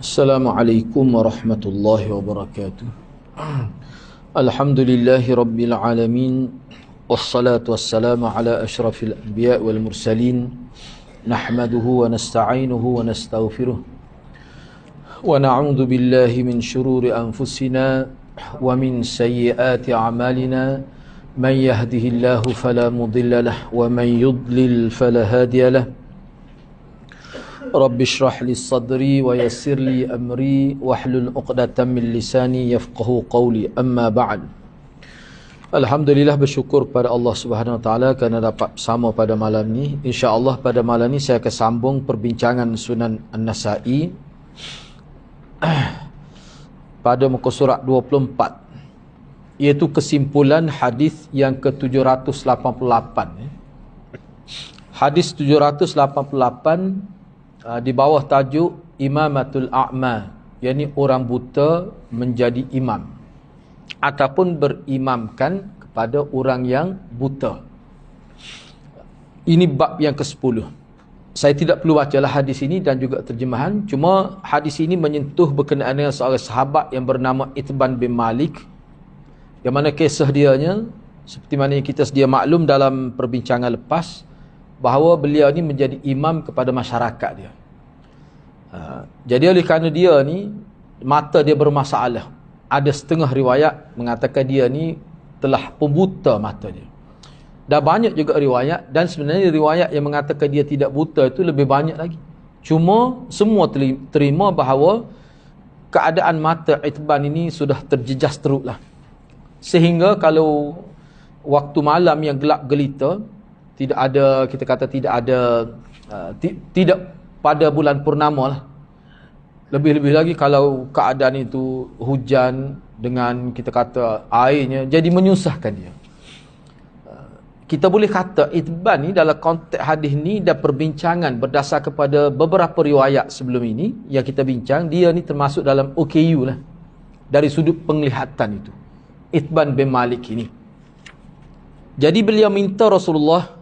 Assalamualaikum warahmatullahi wabarakatuh. Alhamdulillahi rabbil alamin. Wassalatu wassalamu ala ashrafil anbiya wal mursalin. Nahmaduhu wa nasta'inuhu wa nastaghfiruh. Wa na'udzu billahi min shururi anfusina wa min sayyiati a'malina. Man yahdihillahu fala mudilla lahu wa man yudlil fala hadiya lahu. Rabbi shrah li sadri wa yassir li amri wahlul 'uqdatam min lisani yafqahu qawli, amma ba'd. Alhamdulillah, bersyukur kepada Allah Subhanahu wa taala kerana dapat bersama pada malam ni. Insya-Allah pada malam ni saya akan sambung perbincangan Sunan An-Nasa'i pada muka surat 24, iaitu kesimpulan hadis yang ke-788. Hadis 788 di bawah tajuk Imamatul A'ma, yakni orang buta menjadi imam ataupun berimamkan kepada orang yang buta. Ini bab yang ke-10. Saya tidak perlu bacalah hadis ini dan juga terjemahan, cuma hadis ini menyentuh berkenaan dengan seorang sahabat yang bernama Itban bin Malik, yang mana kisah dianya seperti mana yang kita sedia maklum dalam perbincangan lepas, bahawa beliau ni menjadi imam kepada masyarakat dia. Jadi oleh kerana dia ni mata dia bermasalah, ada setengah riwayat mengatakan dia ni telah pembuta mata dia. Dah banyak juga riwayat, dan sebenarnya riwayat yang mengatakan dia tidak buta itu lebih banyak lagi. Cuma semua terima bahawa keadaan mata Itban ini sudah terjejas teruk lah, sehingga kalau waktu malam yang gelap gelita, tidak ada, kita kata tidak ada, tidak pada bulan purnama lah. Lebih-lebih lagi kalau keadaan itu hujan dengan, kita kata, airnya, jadi menyusahkan dia. Kita boleh kata Itban ni dalam konteks hadis ni dan perbincangan berdasar kepada beberapa riwayat sebelum ini yang kita bincang, dia ni termasuk dalam OKU lah dari sudut penglihatan itu, Itban bin Malik ini. Jadi beliau minta Rasulullah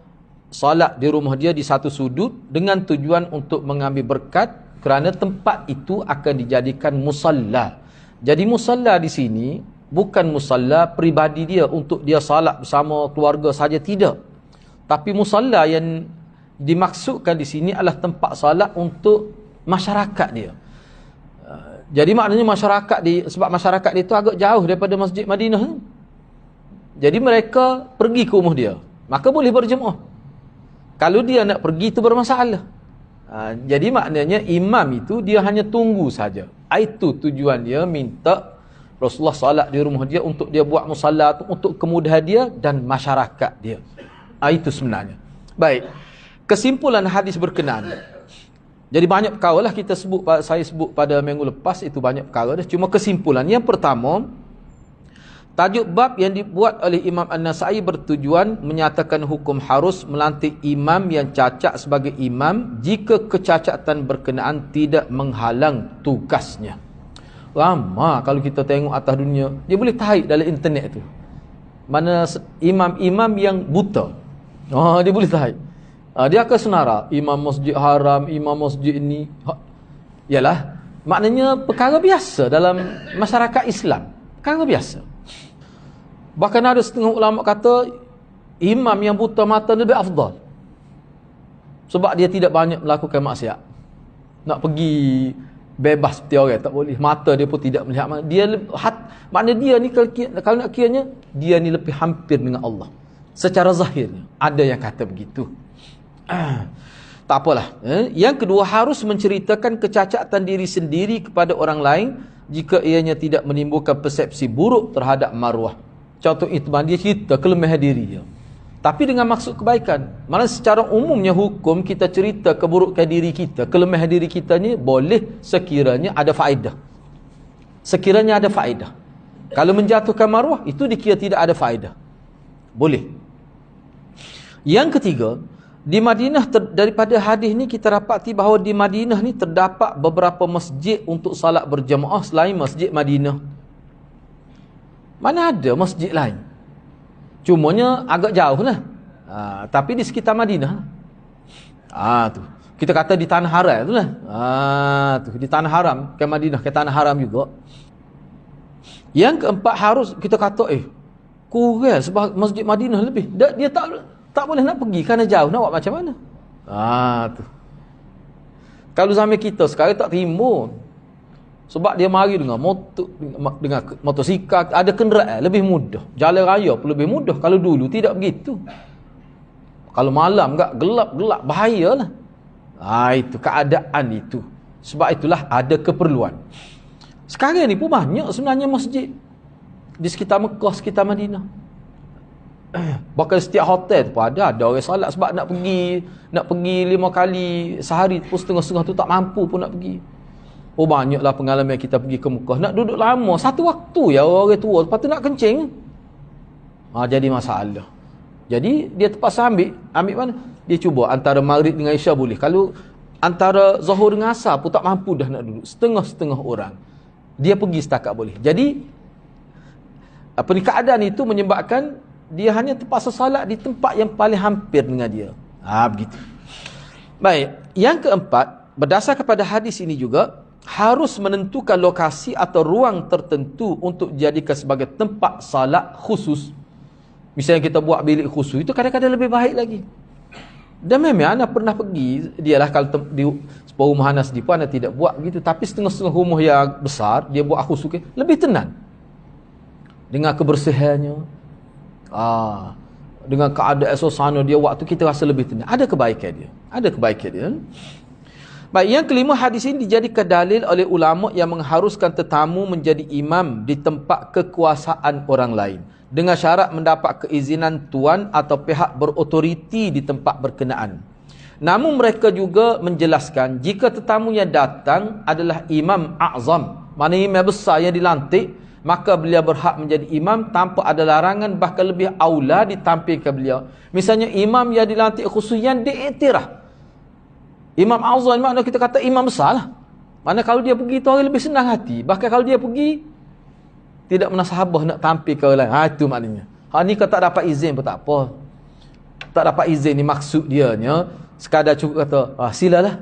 salat di rumah dia di satu sudut dengan tujuan untuk mengambil berkat, kerana tempat itu akan dijadikan musalla. Jadi musalla di sini bukan musalla peribadi dia untuk dia salat bersama keluarga saja, tidak. Tapi musalla yang dimaksudkan di sini adalah tempat salat untuk masyarakat dia. Jadi maknanya masyarakat sebab masyarakat dia itu agak jauh daripada Masjid Madinah. Jadi mereka pergi ke rumah dia, maka boleh berjemaah. Kalau dia nak pergi itu bermasalah. Jadi maknanya imam itu dia hanya tunggu saja. Itu tujuan dia minta Rasulullah salat di rumah dia, untuk dia buat musalla untuk kemudahan dia dan masyarakat dia. Itu sebenarnya. Baik. Kesimpulan hadis berkenaan. Jadi banyak perkara lah saya sebut pada minggu lepas, itu banyak perkara dah. Cuma kesimpulan yang pertama, tajuk bab yang dibuat oleh Imam An-Nasa'i bertujuan menyatakan hukum harus melantik imam yang cacat sebagai imam jika kecacatan berkenaan tidak menghalang tugasnya. Lama kalau kita tengok atas dunia, dia boleh tarik dalam internet tu mana imam-imam yang buta. Dia boleh tarik. Dia akan senara imam Masjid Haram, imam masjid ini. Yalah, maknanya perkara biasa dalam masyarakat Islam, perkara biasa. Bahkan ada setengah ulama kata imam yang buta mata lebih afdal, sebab dia tidak banyak melakukan maksiat. Nak pergi bebas seperti orang tak boleh, mata dia pun tidak melihat. Maknanya dia ni kalau nak kiranya, dia ni lebih hampir dengan Allah secara zahirnya. Ada yang kata begitu. Tak apalah. Yang kedua, harus menceritakan kecacatan diri sendiri kepada orang lain jika ianya tidak menimbulkan persepsi buruk terhadap maruah. Contoh Itban, dia cerita kelemahan diri dia, tapi dengan maksud kebaikan. Malah secara umumnya hukum kita cerita keburukan diri kita, kelemahan diri kita ni boleh sekiranya ada faedah. Sekiranya ada faedah. Kalau menjatuhkan maruah, itu dikira tidak ada faedah. Boleh. Yang ketiga, di Madinah, daripada hadis ni kita dapati bahawa di Madinah ni terdapat beberapa masjid untuk salat berjemaah selain Masjid Madinah. Mana ada masjid lain, cumanya agak jauh lah. Tapi di sekitar Madinah. Tu Kita kata di tanah haram itulah. Tu di tanah haram, ke Madinah, ke tanah haram juga. Yang keempat harus kita kata kurang sebab Masjid Madinah lebih. Dia tak boleh nak pergi kerana jauh, nak buat macam mana? Tu. Kalau zaman kita sekarang tak terima. Sebab dia mari dengan motosikal, ada kenderaan lebih mudah. Jalan raya pun lebih mudah. Kalau dulu tidak begitu. Kalau malam enggak gelap-gelap bahayalah. Itu keadaan itu. Sebab itulah ada keperluan. Sekarang ni pun banyak sebenarnya masjid di sekitar Mekah, sekitar Madinah. Bahkan setiap hotel tu pun ada orang solat sebab nak pergi 5 kali sehari pun setengah-setengah tu tak mampu pun nak pergi. Banyaklah pengalaman kita pergi ke Mekah, nak duduk lama satu waktu ya orang tua, lepas tu nak kencing. Jadi masalah. Jadi dia terpaksa ambil mana? Dia cuba antara maghrib dengan isya boleh. Kalau antara zuhur dengan asar pun tak mampu dah nak duduk. Setengah-setengah orang. Dia pergi setakat boleh. Jadi keadaan itu menyebabkan dia hanya terpaksa salat di tempat yang paling hampir dengan dia. Begitu. Baik, yang keempat, berdasar kepada hadis ini juga, harus menentukan lokasi atau ruang tertentu untuk dijadikan sebagai tempat salat khusus. Misalnya kita buat bilik khusus, itu kadang-kadang lebih baik lagi. Dan memang Ana pernah pergi, dialah kalau di sebuah rumah Ana sendiri pun Ana tidak buat begitu, tapi setengah-setengah rumah yang besar dia buat khusus, lebih tenang. Dengan kebersihannya, dengan keadaan suasana dia, waktu kita rasa lebih tenang. Ada kebaikan dia. Baik, yang kelima, hadis ini dijadikan dalil oleh ulama yang mengharuskan tetamu menjadi imam di tempat kekuasaan orang lain dengan syarat mendapat keizinan tuan atau pihak berotoriti di tempat berkenaan. Namun mereka juga menjelaskan jika tetamu yang datang adalah imam a'zam, maknanya imam besar yang dilantik, maka beliau berhak menjadi imam tanpa ada larangan, bahkan lebih aula ditampilkan beliau. Misalnya imam yang dilantik khusus yang diiktiraf. Imam azam makna kita kata imam besar lah. Mana kalau dia pergi tu orang lebih senang hati. Bahkan kalau dia pergi tidak menasabah nak tampil ke orang lain. Itu maknanya. Ni kalau tak dapat izin pun tak apa. Tak dapat izin ni maksud dia nya sekadar cukup kata silalah.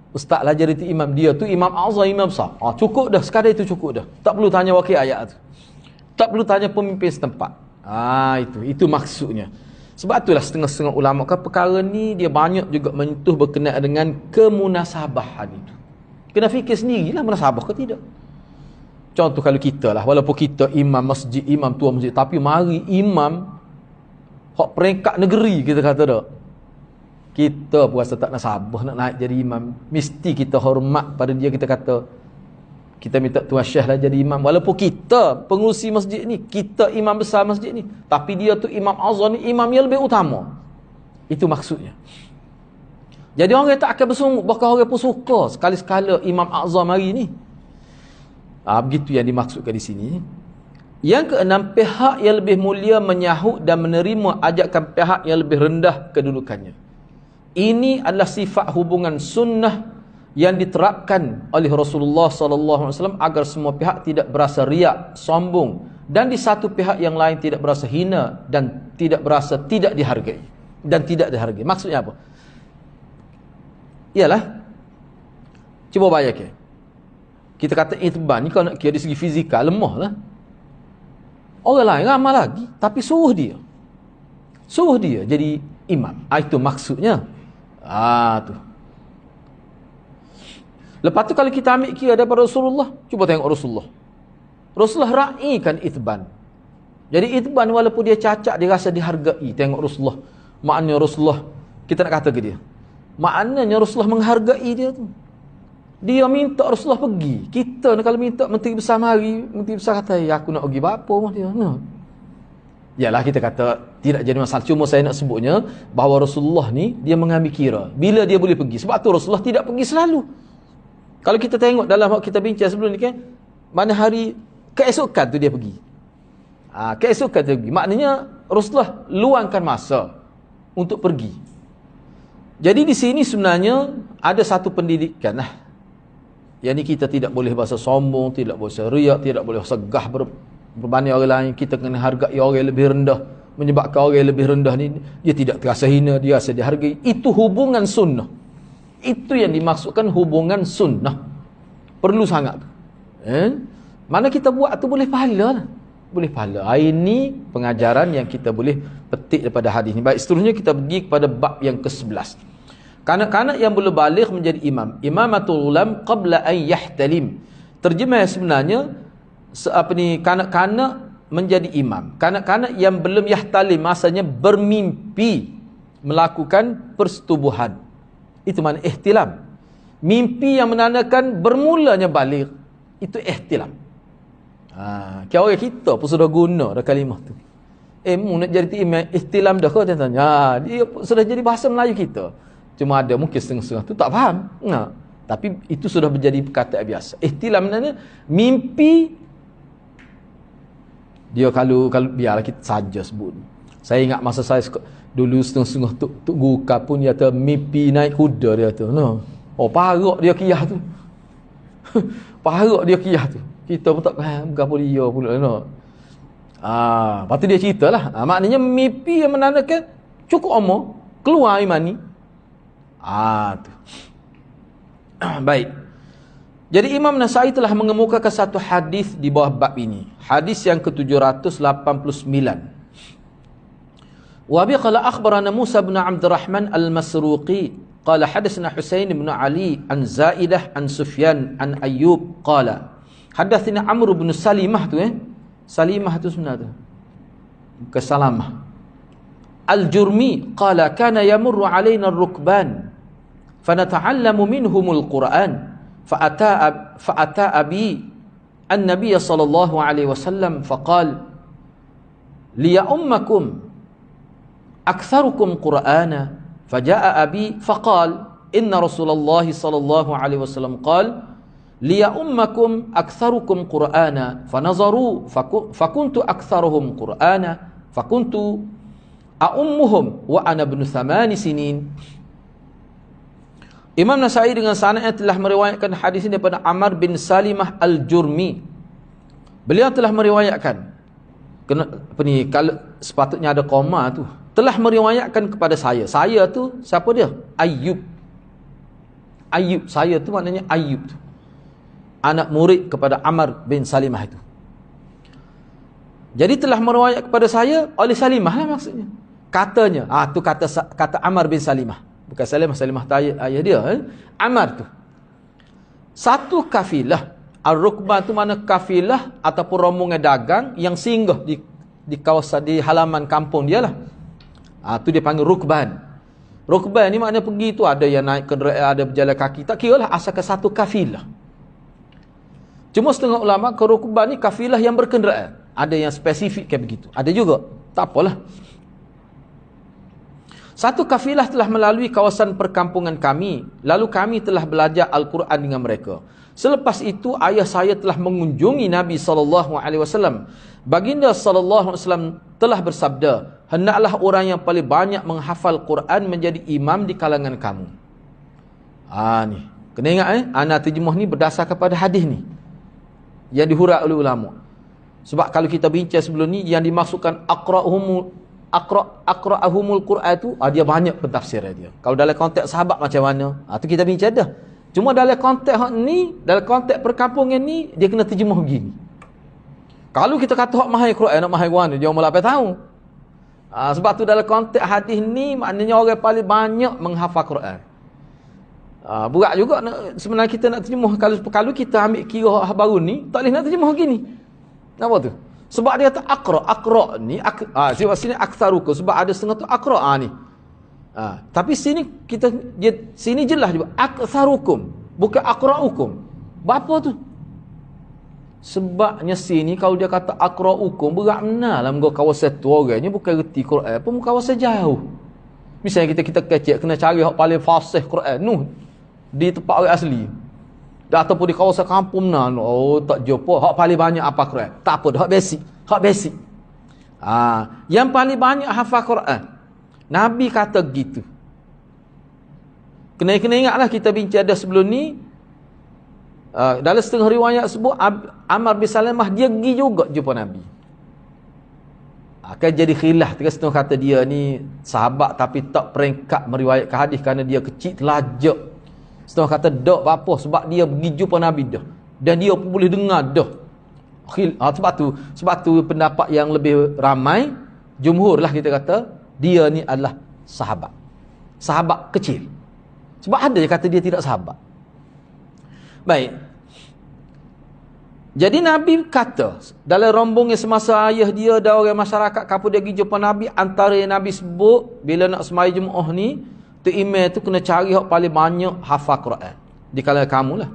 Ustaz lah jadi imam, dia tu imam azam, imam besar. Cukup dah, sekadar itu cukup dah. Tak perlu tanya wakil ayat tu. Tak perlu tanya pemimpin setempat. Itu maksudnya. Sebab itulah setengah-setengah ulama kan perkara ni dia banyak juga menyentuh berkenaan dengan kemunasabahan itu. Kena fikir sendirilah munasabah ke tidak. Contoh kalau kita lah, walaupun kita imam masjid, imam tua masjid, tapi mari imam hak peringkat negeri kita kata dak. Kita pun rasa tak nasabah nak naik jadi imam. Mesti kita hormat pada dia, kita kata kita minta Tuan Syekh lah jadi imam. Walaupun kita pengurusi masjid ni, kita imam besar masjid ni, tapi dia tu imam azam ni, imam yang lebih utama. Itu maksudnya. Jadi orang tak akan bersungguh, bahkan orang pun suka sekali-sekala imam azam hari ni. Begitu yang dimaksudkan di sini. Yang keenam, pihak yang lebih mulia menyahut dan menerima ajakan pihak yang lebih rendah kedudukannya. Ini adalah sifat hubungan sunnah yang diterapkan oleh Rasulullah SAW agar semua pihak tidak berasa riak, sombong, dan di satu pihak yang lain tidak berasa hina dan tidak berasa tidak dihargai. Maksudnya apa? Ialah, cuba bayangkan. Kita kata itban ni kalau nak kira dari segi fizikal lemah lah. Orang lain ramai lagi, tapi suruh dia jadi imam. Itu maksudnya. Tu. Lepas tu kalau kita ambil kira daripada Rasulullah, cuba tengok Rasulullah raikan itban. Jadi itban walaupun dia cacat, dia rasa dihargai. Tengok Rasulullah. Maknanya Rasulullah, kita nak kata ke dia, maknanya Rasulullah menghargai dia tu. Dia minta Rasulullah pergi. Kita kalau minta menteri besar mari, menteri besar kata, aku nak pergi apa dia. Yalah, kita kata tidak jadi masalah. Cuma saya nak sebutnya bahawa Rasulullah ni dia mengambil kira bila dia boleh pergi. Sebab tu Rasulullah tidak pergi selalu. Kalau kita tengok dalam kita bincang sebelum ni kan, mana hari keesokan tu dia pergi. Keesokan dia pergi. Maknanya Rasulullah luangkan masa untuk pergi. Jadi di sini sebenarnya ada satu pendidikan lah. Yang ni kita tidak boleh bahasa sombong, tidak boleh riak, tidak boleh segah berbanding orang lain. Kita kena hargai orang yang lebih rendah. Menyebabkan orang yang lebih rendah ni dia tidak terasa hina, dia rasa dihargai. Itu hubungan sunnah. Itu yang dimaksudkan hubungan sunnah. Perlu sangat tu. Mana kita buat tu boleh pahala lah. Boleh pahala. Ini pengajaran yang kita boleh petik daripada hadis ni. Baik, seterusnya kita pergi kepada bab yang ke-11. Kanak-kanak yang belum baligh menjadi imam. Imamatul ulam qabla an yahtalim. Terjemah sebenarnya kanak-kanak menjadi imam. Kanak-kanak yang belum yahtalim, maksudnya bermimpi melakukan persetubuhan. Itu mana ihtilam. Mimpi yang menandakan bermulanya baligh, itu ihtilam. Kira orang kita pun sudah guna dah kalimah tu. Mu nak jadi imam ihtilam dah ke? Dia tanya. Dia sudah jadi bahasa Melayu kita. Cuma ada mungkin setengah-setengah tu tak faham. Tapi itu sudah menjadi perkataan biasa. Ihtilam maknanya mimpi. Dia kalau biarlah kita saja sebut. Saya ingat masa saya dulu setengah-setengah Tok Guka pun dia kata mimpi naik kuda dia tu. Oh, parok dia kiyah tu. Parok dia kiyah tu. Kita pun tak faham berapa dia pula. Lepas tu dia ceritalah. Maknanya mimpi yang menandakan cukup umur keluar iman ni. Tu. Baik. Jadi Imam Nasai telah mengemukakan satu hadis di bawah bab ini. Hadis yang ke-789. Wa bi qala akhbarana Musa bin Abdurrahman al-Masruqi qala hadatsana Husain bin Ali an Zaidah an Sufyan an Ayyub qala hadatsana Amr bin Salimah tu Salimah tu sebenarnya bukan Salamah. Al-Jurmi qala kana yamurru alaina ar-rukban fanata'allamu minhumul Qur'an فأتى أبي النبي صلى الله عليه وسلم فقال ليؤمكم أكثركم قرآنا فجاء أبي فقال إن رسول الله صلى الله عليه وسلم قال ليؤمكم أكثركم قرآنا فنظروا فكنت أكثرهم قرآنا فكنت أؤمهم وأنا ابن 8 سنين. Imam Nasai dengan sanadnya telah meriwayatkan hadis ini daripada Amr bin Salimah Al-Jurmi. Beliau telah meriwayatkan kalau sepatutnya ada koma tu, telah meriwayatkan kepada saya. Saya tu siapa dia? Ayyub. Ayyub, saya tu maknanya Ayyub tu. Anak murid kepada Amr bin Salimah itu. Jadi telah meriwayat kepada saya oleh Salimah lah maksudnya. Katanya, tu kata Amr bin Salimah. Bukan Salimah ayah dia. Amar tu. Satu kafilah. Ar-Rukbah tu mana kafilah ataupun rombongan dagang yang singgah di kawasan, di halaman kampung dia lah. Tu dia panggil Rukban. Rukban ni maknanya pergi tu ada yang naik kenderaan, ada berjalan kaki. Tak kira lah asalkan satu kafilah. Cuma setengah ulama ke Rukban ni kafilah yang berkenderaan. Ada yang spesifik kayak begitu. Ada juga. Tak apalah. Satu kafilah telah melalui kawasan perkampungan kami, lalu kami telah belajar Al-Quran dengan mereka. Selepas itu ayah saya telah mengunjungi Nabi SAW. Baginda SAW telah bersabda, hendaklah orang yang paling banyak menghafal Quran menjadi imam di kalangan kamu. Ni kena ingat ana terjemah ni berdasar kepada hadis ni yang dihurai oleh ulama. Sebab kalau kita bincang sebelum ni, yang dimaksudkan aqra'ahumul Quran tu, dia banyak pentafsiran dia. Kalau dalam konteks sahabat macam mana, tu kita bincang dah. Cuma dalam konteks ni, dalam konteks perkampungan ni, dia kena terjemah begini. Kalau kita kata hak mahal Quran, nak mahal mana, dia umur 8 tahun. Sebab tu dalam konteks hadis ni, maknanya orang paling banyak menghafal Quran. Berat juga sebenarnya kita nak terjemah. Kalau kita ambil kira baru ni, tak boleh nak terjemah begini. Kenapa tu? Sebab dia kata akra ni sebab sini aktsarukum, sebab ada setengah tu akra ni. Tapi sini sini jelas juga aktsarukum, bukan akraukum. Apa tu? Sebabnya sini kalau dia kata akraukum, berat benar lah menggo kawasan tu orangnya bukan reti Quran, pun kawasan jauh. Misalnya kita kecil kena cari hak paling fasih Quran di tempat orang asli. Ataupun di kawasan kampung tak jumpa hak paling banyak apa Quran. Tak apa dah, hak basic. Yang paling banyak hafal Quran. Nabi kata gitu. Kena ingatlah kita bincang dah sebelum ni. Dalam setengah riwayat sebut Amr bin Salimah dia pergi juga jumpa Nabi. Akan jadi khilaf. Setengah kata dia ni sahabat tapi tak peringkat meriwayatkan hadis kerana dia kecil telajak. Setengah kata dak apa sebab dia pergi jumpa Nabi dah. Dan dia pun boleh dengar dah. Sebab tu pendapat yang lebih ramai, jumhur lah kita kata, dia ni adalah sahabat. Sahabat kecil. Sebab ada yang kata dia tidak sahabat. Baik. Jadi Nabi kata, dalam rombongnya semasa ayah dia dan orang masyarakat kapal dia pergi jumpa Nabi, antara yang Nabi sebut, bila nak semaya Jumaat ni, tu email tu kena cari yang paling banyak hafal Quran. Di kalangan kamu lah.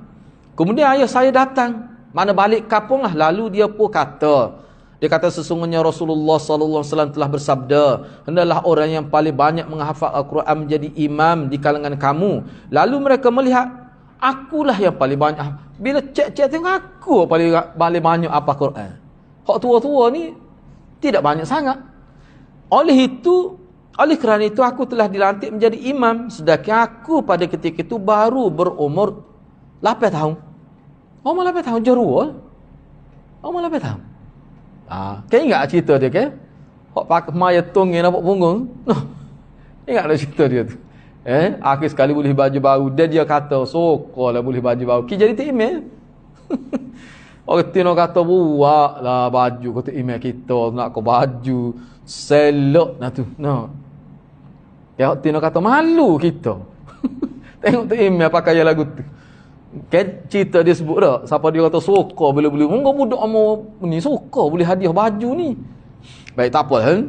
Kemudian ayah saya datang. Mana balik kampung lah. Lalu dia pun kata. Dia kata sesungguhnya Rasulullah SAW telah bersabda. Hendaklah orang yang paling banyak menghafal Al-Quran menjadi imam di kalangan kamu. Lalu mereka melihat. Akulah yang paling banyak. Bila cek-cek tengok aku paling banyak apa Quran. Hak tua-tua ni tidak banyak sangat. Oleh kerana itu aku telah dilantik menjadi imam. Sedangkan aku pada ketika itu baru berumur 8 tahun. Umur 8 tahun jerul. Umur 8 tahun. Kan ingat cerita dia kan? Hak pakai maya tongeng nampak punggung. Ingat ada cerita dia tu. Akhir sekali boleh baju baru. Dan dia kata, sokolah boleh baju baru. Kita jadi tak email. Orang Tino kata, buat lah baju. Kata email kita, nak kau baju. Selok lah tu. No. Ya, Tino kata, malu kita. Tengok tu email pakai lagu tu. Kan cerita dia sebut dah. Siapa dia kata, sokolah boleh-boleh. Mungkin budak amal ni, sokolah boleh hadiah baju ni. Baik, tak apa.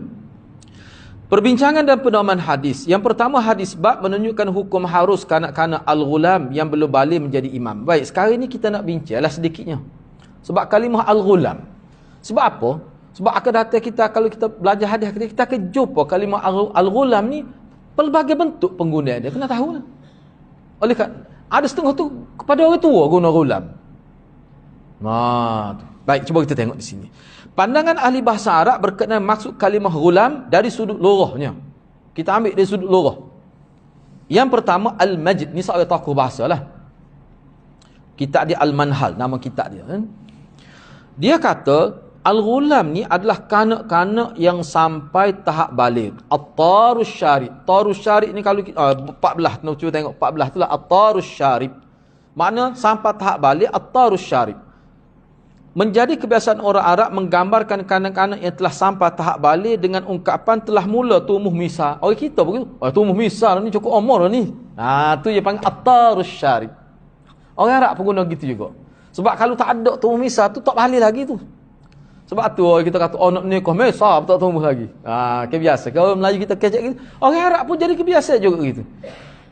Perbincangan dan pedoman hadis. Yang pertama, hadis bab menunjukkan hukum harus kanak-kanak al-ghulam yang belum balik menjadi imam. Baik, sekarang ni kita nak bincanglah sedikitnya. Sebab kalimah al-ghulam. Sebab apa? Sebab akan datang kita, kalau kita belajar hadis, kita akan jumpa kalimah al-ghulam ni pelbagai bentuk penggunaan dia. Kena tahu lah. Oleh kan, ada setengah tu kepada orang tua guna ghulam. Baik, cuba kita tengok di sini. Pandangan ahli bahasa Arab berkenaan maksud kalimah ghulam dari sudut lughahnya. Kita ambil dari sudut lughah. Yang pertama, Al-Majd. Ni seorang tokoh bahasa lah. Kitab dia Al-Manhal, nama kitab dia. Dia kata, Al-Ghulam ni adalah kanak-kanak yang sampai tahap baligh. At-Tarus Syarib. Tarus Syarib ni kalau 14, cuba tengok 14 tu lah At-Tarus Syarib. Makna sampai tahap baligh At-Tarus Syarib. Menjadi kebiasaan orang Arab menggambarkan kanak-kanak yang telah sampai tahap baligh dengan ungkapan telah mula tumbuh misal. Orang kita begitu. Tumbuh misal ni cukup umur ni. Tu dia panggil At-Tarus Syarib. Orang Arab pun guna gitu juga. Sebab kalau tak ada tumbuh misal tu tak baligh lagi tu. Sebab tu kita kata nak nikah misal tak tumbuh lagi. Kebiasa. Kalau Melayu kita kecek gitu. Orang Arab pun jadi kebiasaan juga gitu.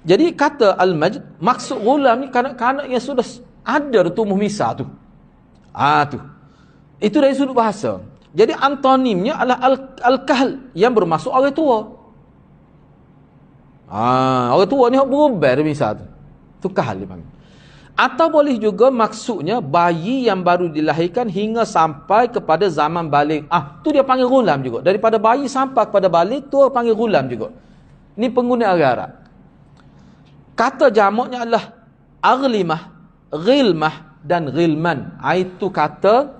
Jadi kata Al-Majd, maksud ghulam ni kanak-kanak yang sudah ada tumbuh misal tu. Tu. Itu dari sudut bahasa. Jadi antonimnya adalah al-kahl yang bermaksud orang tua. Orang tua ni berubah misal tu. Tu kahl dia panggil. Atau boleh juga maksudnya bayi yang baru dilahirkan hingga sampai kepada zaman baligh. Tu dia panggil ghulam juga. Daripada bayi sampai kepada baligh tu panggil ghulam juga. Ni pengguna Arab. Kata jamaknya adalah aghlimah, ghilmah dan ghilman. Itu kata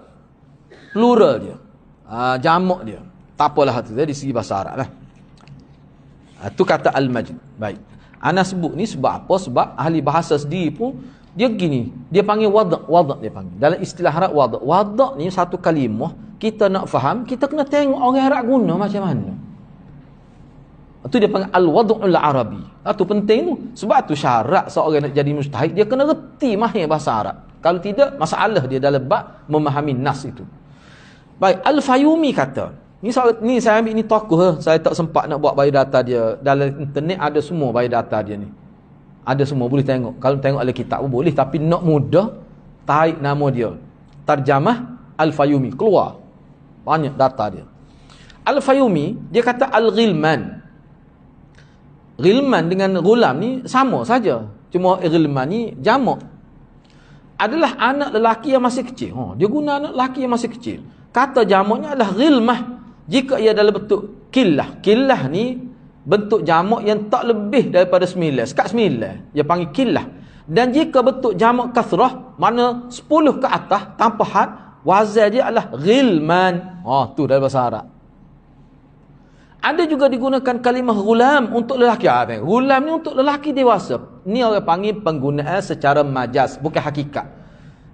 plural dia. Jamak dia. Tak apalah tu dari segi bahasa Arab lah. Itu kata Al-Majd. Baik. Ana sebut ni sebab apa? Sebab ahli bahasa sendiri pun dia gini, dia panggil wad' dia panggil. Dalam istilah Arab wad'. Wad' ni satu kalimah, kita nak faham, kita kena tengok orang Arab guna macam mana. Itu dia panggil al-wad'ul arabi. Itu penting tu. Sebab tu syarat seorang nak jadi mujtahid, dia kena reti mahir bahasa Arab. Kalau tidak, masalah dia dalam bab memahami nas itu. Baik, Al-Fayumi kata, ni saya ambil ni tokoh, saya tak sempat nak buat biodata dia. Dalam internet ada semua biodata dia ni. Ada semua, boleh tengok. Kalau tengok oleh kitab pun boleh, tapi nak mudah, tarik nama dia. Tarjamah Al-Fayumi, keluar. Banyak data dia. Al-Fayumi, dia kata Al-Ghilman. Ghilman dengan ghulam ni sama saja. Cuma ghilman ni jamak. Adalah anak lelaki yang masih kecil. Dia guna anak lelaki yang masih kecil. Kata jamaknya adalah ghilmah. Jika ia dalam bentuk killah. Killah ni bentuk jamak yang tak lebih daripada 9. Sekat 9. Dia panggil killah. Dan jika bentuk jamak kathrah, mana 10 ke atas tanpa had, wazan dia adalah ghilman. Tu dalam bahasa Arab. Ada juga digunakan kalimah ghulam untuk lelaki. Ghulam ni untuk lelaki dewasa. Ni orang panggil penggunaan secara majaz, bukan hakikat.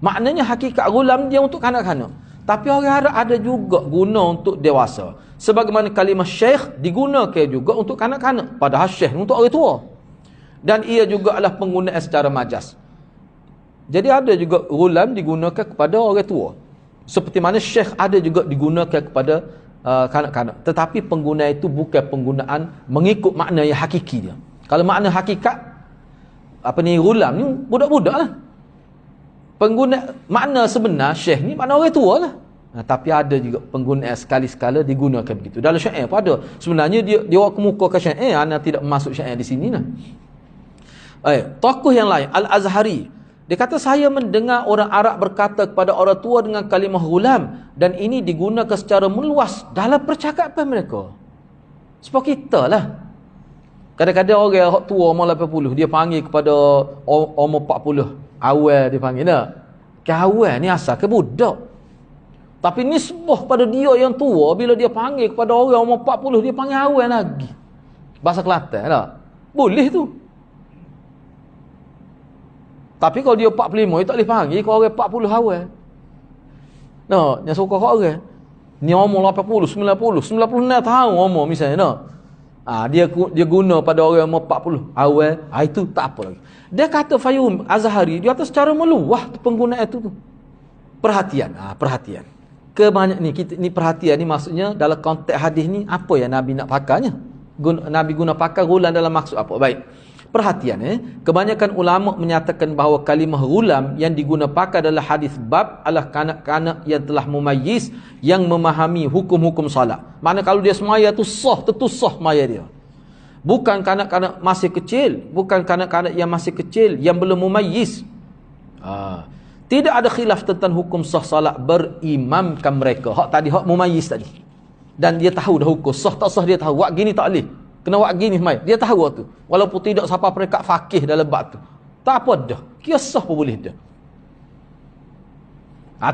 Maknanya hakikat ghulam dia untuk kanak-kanak. Tapi orang Arab ada juga guna untuk dewasa. Sebagaimana kalimah syekh digunakan juga untuk kanak-kanak. Padahal syekh untuk orang tua. Dan ia juga adalah penggunaan secara majaz. Jadi ada juga ghulam digunakan kepada orang tua. Seperti mana syekh ada juga digunakan kepada kanak-kanak. Tetapi penggunaan itu bukan penggunaan mengikut makna yang hakiki dia. Kalau makna hakikat, ghulam ni budak-budak lah. Makna sebenar syekh ni makna orang tua lah. Tapi ada juga penggunaan sekali-sekala digunakan begitu. Dalam syair pun ada. Sebenarnya dia kemukakan syair, anda tidak masuk syair di sini lah. Tokoh yang lain, Al-Azhari. Dia kata, saya mendengar orang Arab berkata kepada orang tua dengan kalimah ghulam, dan ini digunakan secara meluas dalam percakapan mereka. Sebab kita lah. Kadang-kadang orang tua umur 80, dia panggil kepada umur 40. Awal dia panggil tak? Awal ni asal ke budak. Tapi nisbah pada dia yang tua, bila dia panggil kepada orang umur 40, dia panggil awal lagi. Bahasa Kelantan tak? Boleh tu. Tapi kalau dia 45, dia tak boleh panggil kalau orang 40 awal. No, yang suka kat orang. Ni umur 80, 90, 96 tahun umur misalnya, no. Dia guna pada orang umur 40 awal, itu tak apa lagi. Dia kata Fayum Azhari, dia kata secara meluah penggunaan itu tu. Perhatian, perhatian. Kebanyak ni perhatian ni maksudnya dalam konteks hadis ni apa yang Nabi nak pakainya? Nabi guna pakai ghulam dalam maksud apa? Baik. Perhatian, kebanyakan ulama menyatakan bahawa kalimah ghulam yang diguna pakai dalam hadis bab adalah kanak-kanak yang telah mumayyiz, yang memahami hukum-hukum salat. Makna kalau dia semaya tu sah, tentu sah maya dia. Bukan kanak-kanak masih kecil, bukan kanak-kanak yang masih kecil yang belum mumayyiz. Tidak ada khilaf tentang hukum sah salat berimamkan mereka. Hak tadi, hak mumayyiz tadi. Dan dia tahu dah hukum sah tak sah, dia tahu. Wak gini tak boleh. Kena buat gini semai. Dia tahu tu. Walaupun tidak siapa perekat fakih dalam bab tu. Tak apa dah. Kisah pun boleh dah.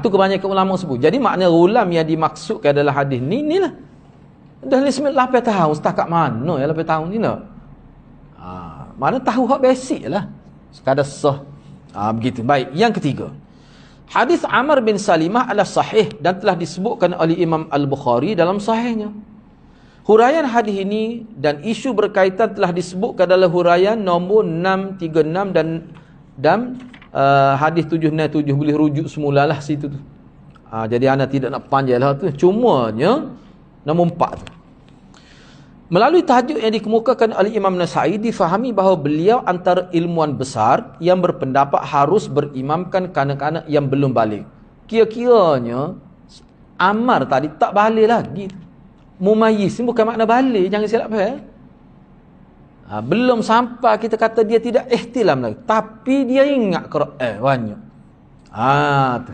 Tu kebanyakan ulama sebut. Jadi makna ghulam yang dimaksudkan dalam hadis ni, inilah. Dah 8 tahun. Setakat mana ya 8 tahun ni nak? Mana tahu hak basic lah. Sekadar sah. Begitu. Baik. Yang ketiga. Hadis Amr bin Salimah adalah sahih dan telah disebutkan oleh Imam Al-Bukhari dalam sahihnya. Huraian hadis ini dan isu berkaitan telah disebutkan dalam huraian nombor 636 dan hadis 767, boleh rujuk semulalah situ tu. Jadi anda tidak nak panjanglah tu. Cumanya nombor 4 tu. Melalui tajuk yang dikemukakan oleh Imam Nasa'i, difahami bahawa beliau antara ilmuwan besar yang berpendapat harus berimamkan kanak-kanak yang belum balik. Kira-kiranya Ammar tadi tak balik lagi. Mumayyiz ni bukan makna balik, jangan silap faham. Belum sampai kita kata dia tidak ihtilam lagi, tapi dia ingat Quran banyak. Tu.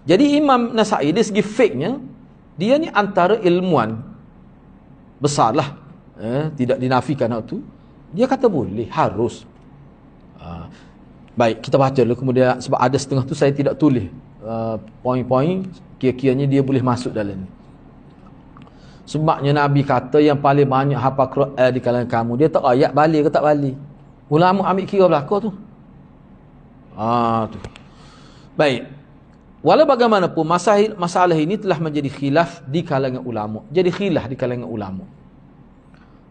Jadi Imam Nasa'i dari segi fiqhnya, dia ni antara ilmuwan besarlah. Tidak dinafikan hal tu. Dia kata boleh, harus. Baik, kita baca dulu kemudian, sebab ada setengah tu saya tidak tulis poin-poin kira-kiranya dia boleh masuk dalam ni. Sebabnya Nabi kata yang paling banyak hafal Quran di kalangan kamu, dia tak ayat balik ke tak balik. Ulama ambil kira belakang tu. Tu. Baik. Walau bagaimanapun masalah ini telah menjadi khilaf di kalangan ulama. Jadi khilaf di kalangan ulama.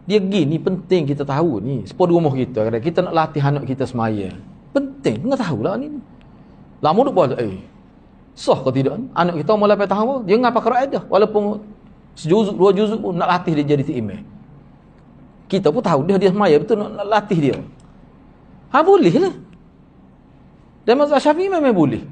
Dia gini penting kita tahu ni. Sepuluh rumah kita, kita nak latih anak kita semaya. Penting, kena tahulah ni. Lama duk buat, sah ke tidak? Anak kita umur 8 tahun, dia ngapa Quran dah. Walaupun sejuzuk, 2 juzuk pun nak latih dia jadi imam. Kita pun tahu dia semaya betul nak latih dia. Boleh lah. Dan mazhab Syafi'i memang boleh.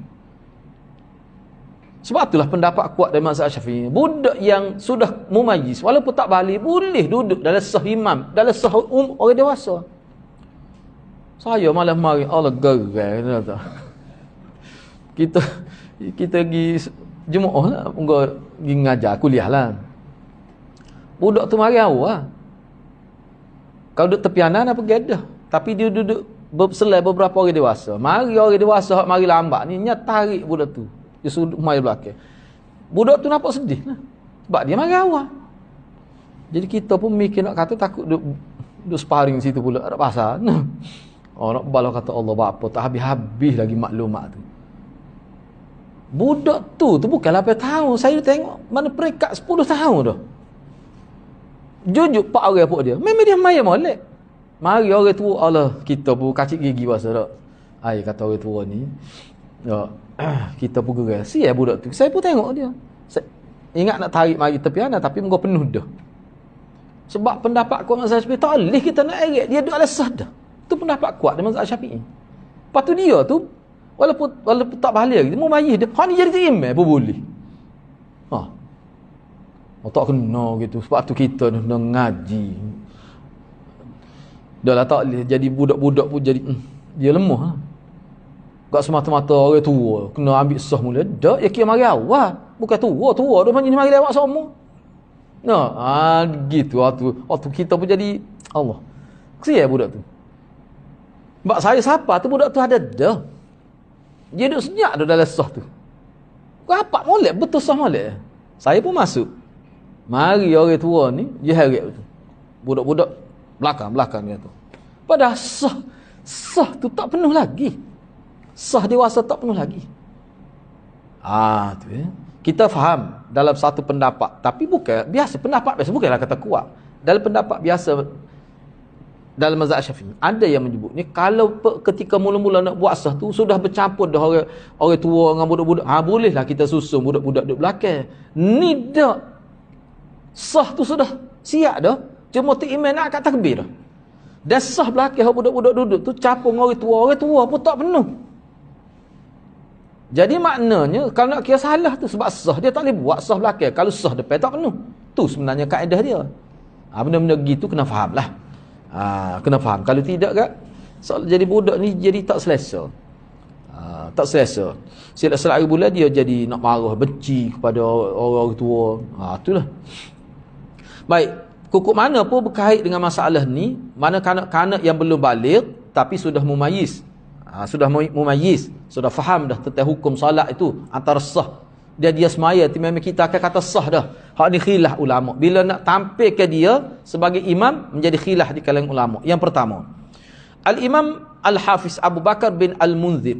Sebab itulah pendapat kuat dari mazhab Syafi'i. Budak yang sudah mumayyiz, walaupun tak balik, boleh duduk dalam sah imam, dalam sah orang dewasa. Saya malam mari Allah gerai tak. Kita pergi Jumaat lah, pergi ngajar kuliah lah. Budak tu mari awal. Kalau duduk tepi anan apa gadah. Tapi dia duduk selai beberapa orang dewasa. Mari orang dewasa, mari lambat ni, nyat tarik budak tu. Dia sudut mai belakang. Budak tu nampak sedih lah. Sebab dia mari awal. Jadi kita pun mikir nak kata takut duduk sparring situ pula. Ada pasal. Nak balas kata Allah apa tak habis-habis lagi maklumat tu. Budak tu bukan 8 tahun. Saya tengok mana peringkat 10 tahun dah. Jujur pak orang pun dia. Memang dia main molek. Mari orang tua Allah kita pun kacik gigi bahasa tak. Ai kata orang tua ni. Ya, kita pun gerai. Sial budak tu. Saya pun tengok dia. Saya ingat nak tarik mari tepi ana tapi muka penuh dah. Sebab pendapat kuat mazhab Syafi'i tak boleh kita nak eret. Dia duk alasah dah. Itu pendapat kuat dalam mazhab Syafi'i. Lepas tu dia tu walaupun tak balik lagi, mumayyiz dia. Hak ni jadi imam pun boleh. Tak kena gitu. Sebab tu kita nak ngaji. Dah lah tak boleh. Jadi budak-budak pun jadi dia lemah. Tak semata-mata orang tua kena ambil sah mula. Tak, ya kira mari awal. Bukan tua dia panggil ni mari lewat semua. Gitu waktu kita pun jadi Allah. Kesian budak tu. Sebab saya siapa tu budak tu ada dah. Dia duduk senyap dah dalam sah tu. Rapat molek, betul sah molek. Saya pun masuk. Mari orang tua ni, dia heret betul. Budak-budak belakang dia tu. Padahal sah tu tak penuh lagi. Sah dewasa tak penuh lagi. Tu ya. Kita faham dalam satu pendapat, tapi bukan biasa pendapat biasa, bukanlah kata kuat. Dalam pendapat biasa dalam mazhab Syafi'i ada yang menyebut ni kalau ketika mula-mula nak buat sah tu sudah bercampur dah orang tua dengan budak-budak, bolehlah kita susun budak-budak duduk belakang. Ni dak. Sah tu sudah siap dah. Cuma tu imam nak kat takbir dah. Dan sah belakang budak-budak duduk tu campur dengan orang tua pun tak penuh. Jadi maknanya kalau nak kira salah tu sebab sah dia tak boleh buat sah belakang. Kalau sah depan tak penuh. Tu sebenarnya kaedah dia. Benda-benda gitu kena faham lah. Kena faham. Kalau tidak kan soal jadi budak ni jadi tak selesa. Tak selesa. Silap-silap hari bulan dia jadi nak marah, benci kepada orang tua. Itulah. Baik, kukuk mana pun berkait dengan masalah ni, mana kanak-kanak yang belum balik tapi sudah mumayyiz. Sudah mumayyiz, sudah faham dah tentang hukum solat itu antara sah. Dia semaya, memang kita akan kata sah dah. Hak ni khilaf ulama. Bila nak tampilkan dia sebagai imam, menjadi khilaf di kalangan ulama. Yang pertama, Al-Imam Al-Hafiz Abu Bakar bin Al-Munzir,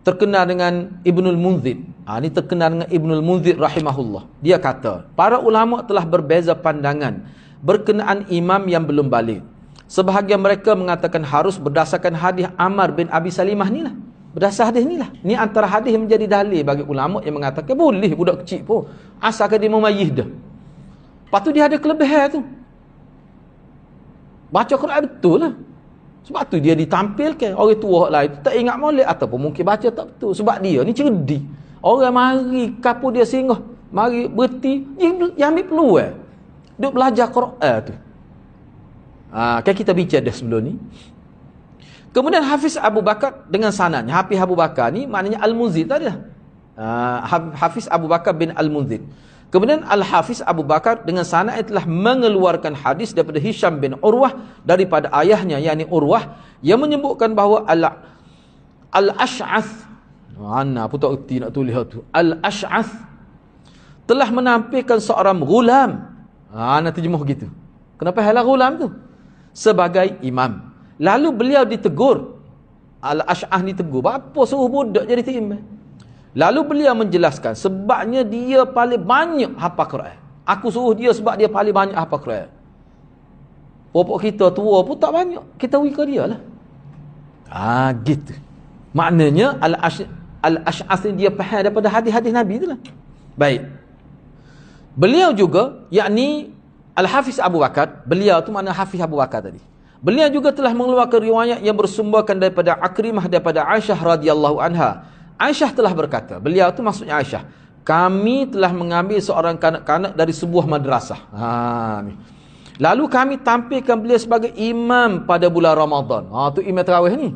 terkenal dengan Ibnul Munzir. Ini terkenal dengan Ibnul Munzir rahimahullah. Dia kata, para ulama telah berbeza pandangan berkenaan imam yang belum balik. Sebahagian mereka mengatakan harus berdasarkan hadis Ammar bin Abi Salimah ni lah. Berdasar hadis ni lah. Ni antara hadis yang menjadi dalil bagi ulama yang mengatakan boleh budak kecil pun asalkan dia mumayyiz dah. Lepas tu dia ada kelebihan tu. Baca Quran betul lah. Sebab tu dia ditampilkan. Orang tua lah itu tak ingat molek ataupun mungkin baca tak betul. Sebab dia ni cerdik. Orang mari kapur dia singgah, mari berhenti, dia ambil peluang. Duk belajar Quran tu. Kan kita bincang dah sebelum ni. Kemudian Hafiz Abu Bakar dengan sanadnya. Hafiz Abu Bakar ni maknanya Al-Munzir tadi dah. Hafiz Abu Bakar bin Al-Munzir. Kemudian Al-Hafiz Abu Bakar dengan sanad telah mengeluarkan hadis daripada Hisham bin Urwah daripada ayahnya yakni Urwah yang menyebutkan bahawa Al-Ash'ath, mana pun tak erti nak tulis tu, Al-Ash'ath telah menampilkan seorang ghulam. Nak terjemah gitu. Kenapa halah ghulam tu? Sebagai imam. Lalu beliau ditegur. Al-Ash'ath ditegur. Apa suruh budak jadi imam? Lalu beliau menjelaskan sebabnya dia paling banyak hafal Quran. Aku suruh dia sebab dia paling banyak hafal Quran. Popok kita tua pun tak banyak. Kita wika dia lah. Gitu. Maknanya Al-Ash'ath ni dia faham daripada hadis-hadis Nabi tu lah. Baik. Beliau juga, yakni Al-Hafiz Abu Bakar, beliau tu makna Hafiz Abu Bakar tadi. Beliau juga telah mengeluarkan riwayat yang bersumberkan daripada Akrimah daripada Aisyah radhiyallahu anha. Aisyah telah berkata, beliau tu maksudnya Aisyah, kami telah mengambil seorang kanak-kanak dari sebuah madrasah. Ni. Lalu kami tampilkan beliau sebagai imam pada bulan Ramadan. Tu imam tarawih ni.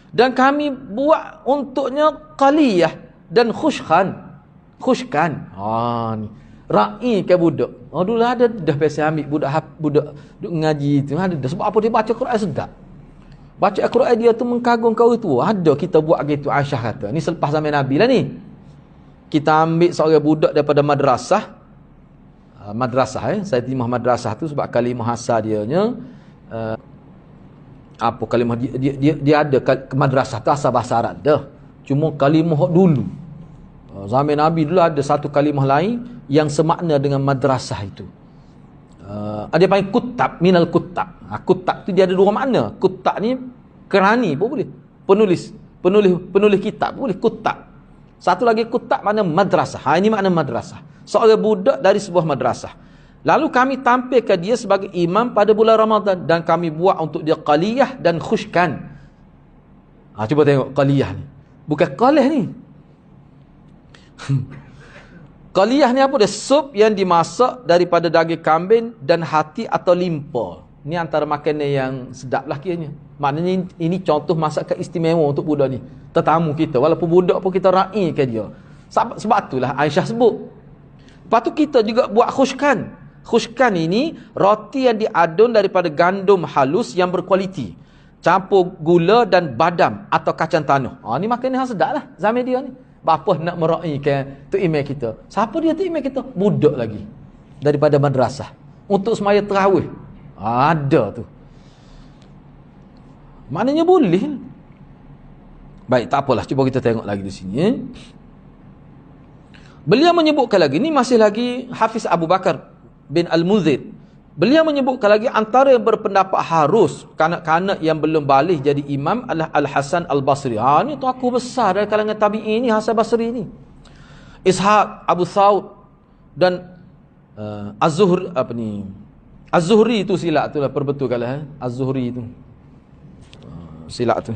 Dan kami buat untuknya qaliyah dan khushkan. Ni. Ra'i ke budak. Dulu ada dah biasa ambil budak duk ngaji tu ada dah. Sebab apa dia baca Quran sedap. Baca Al-Quran dia tu mengkagum kau itu. Ada kita buat gitu. Aisyah kata. Ni selepas zaman Nabi lah ni. Kita ambil seorang budak daripada madrasah. Saya timah madrasah tu sebab kalimah asal dianya apa kalimah dia ada madrasah tu asal bahasa Arab dah. Cuma kalimah hak dulu. Zaman Nabi dulu ada satu kalimah lain yang semakna dengan madrasah itu. Dia panggil kutab, minal kutab. Kutab tu dia ada dua makna. Kutab ni kerani pun boleh. Penulis kitab pun boleh, kutab. Satu lagi kutab makna madrasah. Ini makna madrasah. Seorang budak dari sebuah madrasah. Lalu kami tampilkan dia sebagai imam pada bulan Ramadan dan kami buat untuk dia qaliyah dan khushkan. Cuba tengok qaliyah ni. Bukan qalih ni. Qaliyah ni apa dia? Sup yang dimasak daripada daging kambing dan hati atau limpa. Ni antara makanan yang sedap lah kiranya. Maknanya ini contoh masakan istimewa untuk budak ni. Tetamu kita. Walaupun budak pun kita raikan dia. Sebab itulah Aisyah sebut. Lepas tu kita juga buat khushkan. Khushkan ini roti yang diadun daripada gandum halus yang berkualiti. Campur gula dan badam atau kacang tanah. Ni makanan yang sedap lah zaman dia ni. Bapa nak meraihkan tu imam kita. Siapa dia tu imam kita? Budak lagi. Daripada madrasah. Untuk semaya tarawih. Ada tu. Maknanya boleh. Baik, tak apalah. Cuba kita tengok lagi di sini. Beliau menyebutkan lagi. Ni masih lagi Hafiz Abu Bakar bin Al-Muzid. Beliau menyebutkan lagi antara yang berpendapat harus kanak-kanak yang belum balik jadi imam adalah Al-Hasan Al-Basri. Ni tokoh besar dari kalangan tabi'in ni, Hasan Basri ni. Ishaq, Abu Thawd dan Az-Zuhri itu silap tu lah, perbetulkanlah. Az-Zuhri itu silap tu.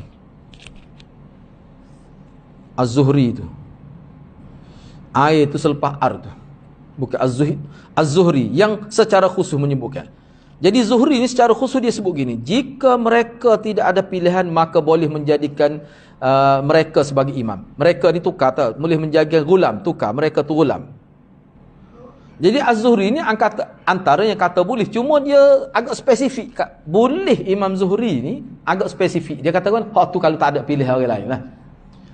Az-Zuhri itu. Air itu selepas ar tu. Bukan Az-Zuhri yang secara khusus menyebutkan. Jadi Zuhri ni secara khusus dia sebut gini, jika mereka tidak ada pilihan maka boleh menjadikan mereka sebagai imam. Mereka ni tukar tak? Boleh menjaga gulam, tukar. Mereka tu gulam. Jadi Az-Zuhri ni antara yang kata boleh. Cuma dia agak spesifik. Boleh Imam Zuhri ni agak spesifik. Dia katakan, hak tu kalau tak ada pilihan orang lain lah.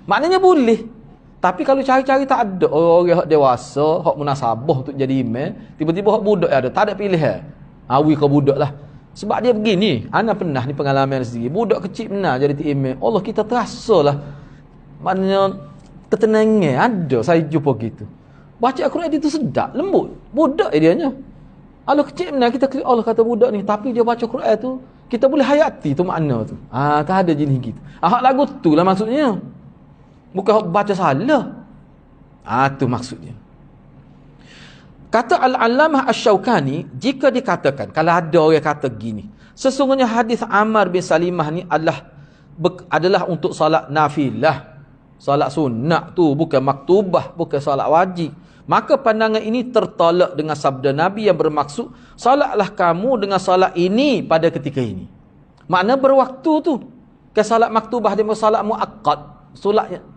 Maknanya boleh. Tapi kalau cari-cari tak ada orang hak dewasa, hak munasabah untuk jadi imam, tiba-tiba hak budak ada, tak ada pilihan. Awi ke budak lah. Sebab dia begini, ana pernah ni pengalaman sendiri. Budak kecil benar jadi imam. Allah, kita terasa lah. Maknanya ketenangan ada, saya jumpa gitu. Baca Al-Quran dia tu sedap, lembut. Budak dianya. Allah kecil benar kita, Allah kata budak ni, tapi dia baca Quran tu, kita boleh hayati tu makna tu. Tak ada jenis gitu. Hak lagu tu lah maksudnya. Bukan baca salah. Tu maksudnya. Kata Al-Allamah Asy-Syaukani, jika dikatakan, kalau ada orang kata gini, sesungguhnya hadis Ammar bin Salimah ni adalah untuk salat nafilah. Salat sunat tu, bukan maktubah, bukan salat wajib. Maka pandangan ini tertolak dengan sabda Nabi yang bermaksud, salatlah kamu dengan salat ini pada ketika ini. Makna berwaktu tu. Ke salat maktubah dia salat muakkad. Salatnya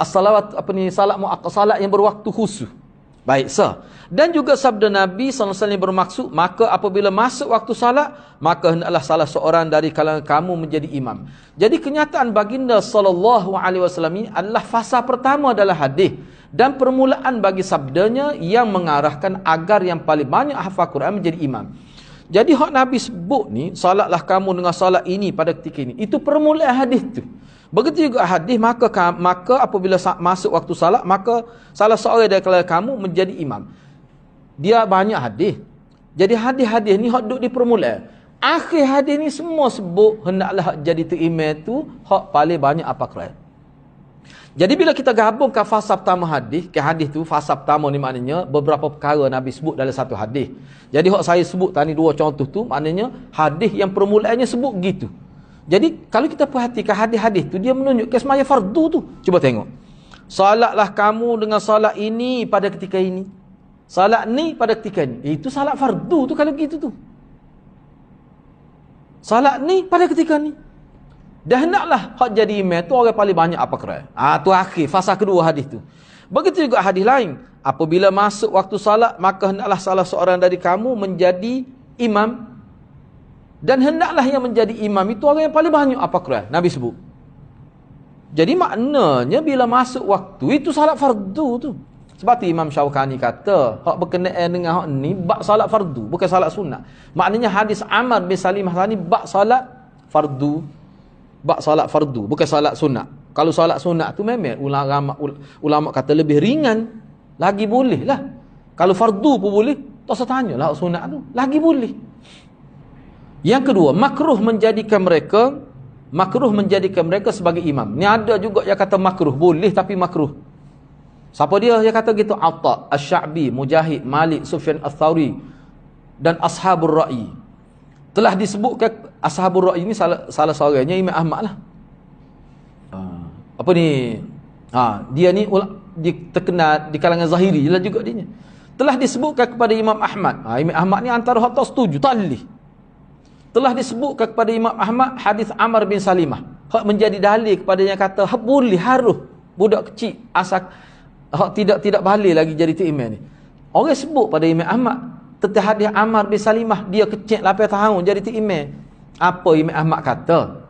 as-salawat salat muakkad, salat yang berwaktu khusus. Baik, dan juga sabda Nabi SAW bermaksud, maka apabila masuk waktu salat, maka hendaklah salah seorang dari kalangan kamu menjadi imam. Jadi kenyataan baginda SAW ini adalah fasa pertama dalam hadis dan permulaan bagi sabdanya yang mengarahkan agar yang paling banyak hafal Quran menjadi imam. Jadi hak Nabi sebut ni, salatlah kamu dengan salat ini pada ketika ini, itu permulaan hadis tu. Begitu juga hadis, maka apabila masuk waktu salat, maka salah seorang dari kamu menjadi imam. Dia banyak hadis. Jadi hadis-hadis ni hak duduk di permulaan. Akhir hadis ni semua sebut hendaklah hak jadi tu imam tu hak paling banyak apa Quran. Jadi bila kita gabungkan fasa pertama hadis, ke hadis tu fasa pertama ni maknanya beberapa perkara Nabi sebut dalam satu hadis. Jadi hak saya sebut tadi dua contoh tu maknanya hadis yang permulaannya sebut gitu. Jadi kalau kita perhatikan hadis-hadis tu, dia menunjukkan semaya fardu tu. Cuba tengok. Salatlah kamu dengan salat ini pada ketika ini. Salat ni pada ketika ini. Itu salat fardu tu kalau begitu tu. Salat ni pada ketika ni. Dan hendaklah hak jadi imam tu orang paling banyak apa Quran. Tu akhir fasa kedua hadis tu. Begitu juga hadis lain. Apabila masuk waktu salat, maka hendaklah salah seorang dari kamu menjadi imam. Dan hendaklah yang menjadi imam itu orang yang paling banyak apa Quran. Nabi sebut. Jadi maknanya bila masuk waktu itu salat fardu tu. Sebab tu Imam Syaukani kata, hak berkenaan dengan hak ni bab salat fardu, bukan salat sunat. Maknanya hadis Ammar bin Salimah ni bab salat fardu, bab solat fardu, bukan solat sunat. Kalau solat sunat tu memang ulama kata lebih ringan, lagi boleh lah. Kalau fardu pun boleh, tak usah tanya lah sunat tu, lagi boleh. Yang kedua, makruh menjadikan mereka sebagai imam. Ni ada juga yang kata makruh, boleh tapi makruh. Siapa dia yang kata gitu? Atta, Asy-Sya'bi, Mujahid, Malik, Sufyan Ats-Tsauri dan Ashabur Ra'i. Telah disebutkan Ashabur Ra'i ni salah seorangnya Imam Ahmad lah. Apa ni? Dia ni terkenal di kalangan Zahiri lah juga dia. Telah disebutkan kepada Imam Ahmad. Imam Ahmad ni antara hak tak setuju, tak boleh. Telah disebutkan kepada Imam Ahmad hadis Amr bin Salimah. Hak menjadi dalil kepada yang kata hak boleh, harus budak kecil asal hak tidak balik lagi jadi tu imam ni. Orang sebut pada Imam Ahmad tentang hadis Amr bin Salimah, dia kecil 8 tahun jadi tu imam. Apa Imam Ahmad kata?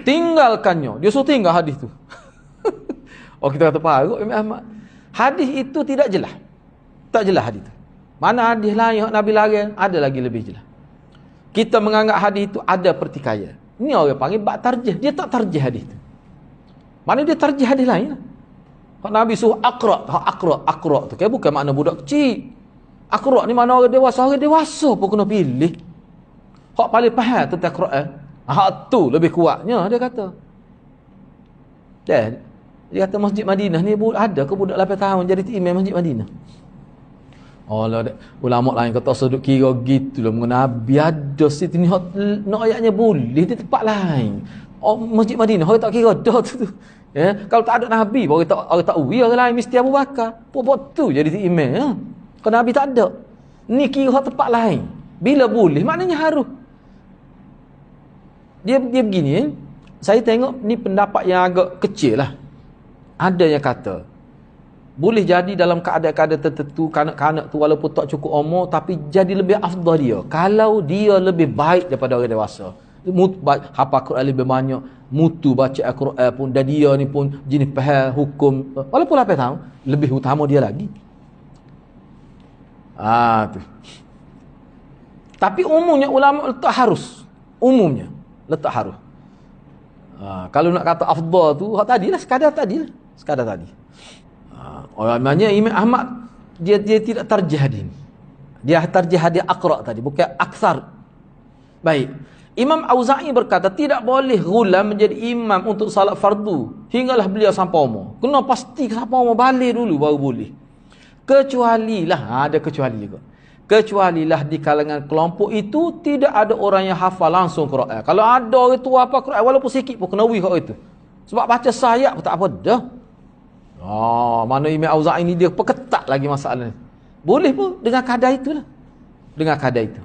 Tinggalkannya. Dia suruh tinggal hadis tu. Kita kata parut Imam Ahmad. Hadis itu tidak jelas. Tak jelas hadis tu. Mana hadis lain yang Nabi larang, ada lagi lebih jelas. Kita menganggap hadis itu ada pertikaian. Ini orang panggil bab tarjih. Dia tak tarjih hadis tu. Mana dia tarjih hadis lain lah. Hak Nabi suruh akra tu kan bukan makna budak kecil. Akra ni mana orang dewasa pun kena pilih. Hak paling faham tentang Quran. Hak tu lebih kuatnya dia kata. Dia kata Masjid Madinah ni ada ke budak 8 tahun jadi imam Masjid Madinah? Ulama lain kata sudut kira gitu lah, mengenai Nabi ada situ ni nak ayatnya boleh di tempat lain. Masjid Madinah orang tak kira dah tu. Kalau tak ada Nabi orang tak orang lain mesti Abu Bakar. Buat tu jadi imam ya. Kalau Nabi tak ada. Ni kira tempat lain. Bila boleh maknanya harus. Dia begini saya tengok ni pendapat yang agak kecil lah. Ada yang kata boleh jadi dalam keadaan-keadaan tertentu kanak-kanak tu walaupun tak cukup umur tapi jadi lebih afdal dia kalau dia lebih baik daripada orang dewasa. Hafal Quran lebih banyak, mutu baca Al-Quran pun, dan dia ni pun jenis faham hukum walaupun 8 tahun lebih utama dia lagi. Tu. Tapi umumnya ulama letak harus. Umumnya letak harus. Kalau nak kata afdal tu hak tadilah sekadar tadi. Orangnya Imam Ahmad dia tidak tarjih hadis. Dia tarjih hadis aqra tadi, bukan aksar. Baik. Imam Auza'i berkata tidak boleh ghulam menjadi imam untuk salat fardu hinggalah beliau sampai umur. Kena pasti sampai umur balik dulu baru boleh. Kecualilah ada kecuali juga. Kecualilah di kalangan kelompok itu tidak ada orang yang hafal langsung Quran. Kalau ada orang tu hafal Quran walaupun sikit pun kena wih kat itu. Sebab baca sayap pun tak apa dah. Mana Imam Auza'i ni dia perketat lagi masalah ni. Boleh pun dengan kadar itulah. Dengan kadar itu.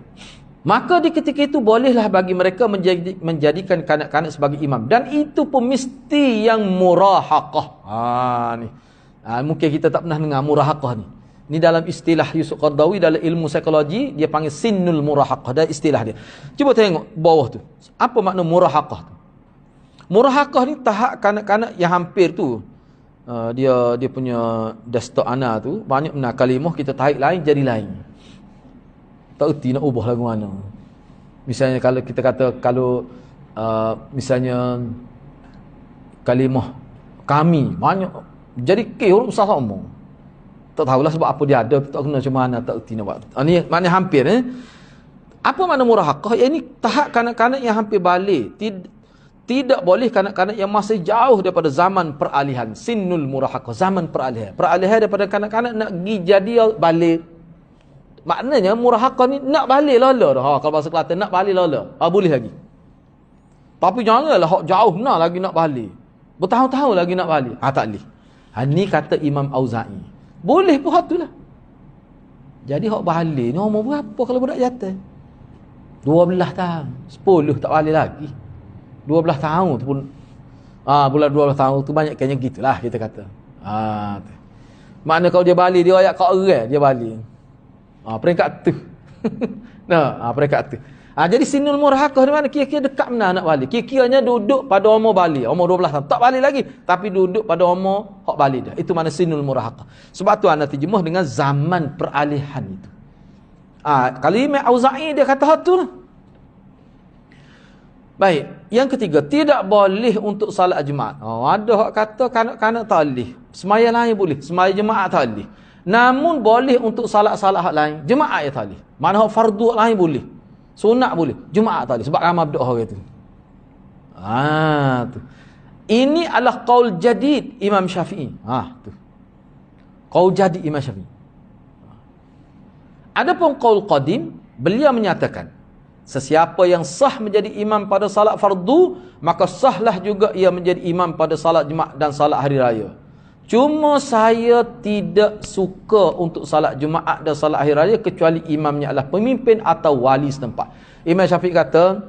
Maka di ketika itu bolehlah bagi mereka menjadikan kanak-kanak sebagai imam. Dan itu pun mesti yang murahaqah. Ni. Mungkin kita tak pernah dengar murahaqah ni. Ni dalam istilah Yusuf Qaradawi dalam ilmu psikologi dia panggil sinnul murahaqah. Ada istilah dia. Cuba tengok bawah tu. Apa makna murahaqah tu? Murahaqah ni tahap kanak-kanak yang hampir tu. Dia punya desktop ana tu banyak benar kalimah kita tarik lain jadi lain. Tak erti nak ubah lagu mana. Misalnya kalau kita kata misalnya kalimah kami banyak jadi huruf besar sama. Tak tahulah sebab apa dia ada tak kena macam mana tak erti nak buat. Ni makna hampir Apa makna murahaqah? Ini tahap kanak-kanak yang hampir balik. Tidak boleh kanak-kanak yang masih jauh daripada zaman peralihan. Sinnul murahaqah, zaman peralihan. Peralihan daripada kanak-kanak nak pergi jadi balik. Maknanya murahaqah ni nak balik lala dah. Kalau bahasa Kelantan nak balik lala. Boleh lagi. Tapi janganlah hak jauh nak lagi nak balik. Bertahun-tahun lagi nak balik. Tak boleh. Ni kata Imam Auza'i. Boleh pun hak tu lah. Jadi hak balik ni umur berapa kalau budak jatuh? 12 tahun. 10 tak balik lagi. 12 tahun tu pun bulan 12 tahun tu banyak kayaknya gitulah kita kata. Makna kalau dia balik dia ayat Quran dia balik. Peringkat tu. Peringkat tu. Jadi sinul murahaqah ni mana kira-kira dekat mana nak balik. Kira-kiranya duduk pada umur balik, umur 12 tahun. Tak balik lagi, tapi duduk pada umur hak balik dah. Itu mana sinul murahaqah. Sebab tu ana terjemah dengan zaman peralihan itu. Kalau Imam Auza'i dia kata hak tu lah. Baik, yang ketiga, tidak boleh untuk salat jemaat. Ada hak kata kanak-kanak tak boleh. Semaya lain boleh, semaya jemaat tak boleh. Namun boleh untuk salat-salat hak lain, jemaat ya tak boleh. Mana hak fardu hak lain boleh. Sunat boleh, jemaat tak boleh sebab ramai berdoa gitu. Tu. Ini adalah qaul jadid Imam Syafi'i. Tu. Qaul jadid Imam Syafi'i. Adapun qaul qadim, beliau menyatakan sesiapa yang sah menjadi imam pada salat fardu, maka sahlah juga ia menjadi imam pada salat Jumaat dan salat hari raya. Cuma saya tidak suka untuk salat Jumaat dan salat hari raya kecuali imamnya adalah pemimpin atau wali setempat. Imam Syafi'i kata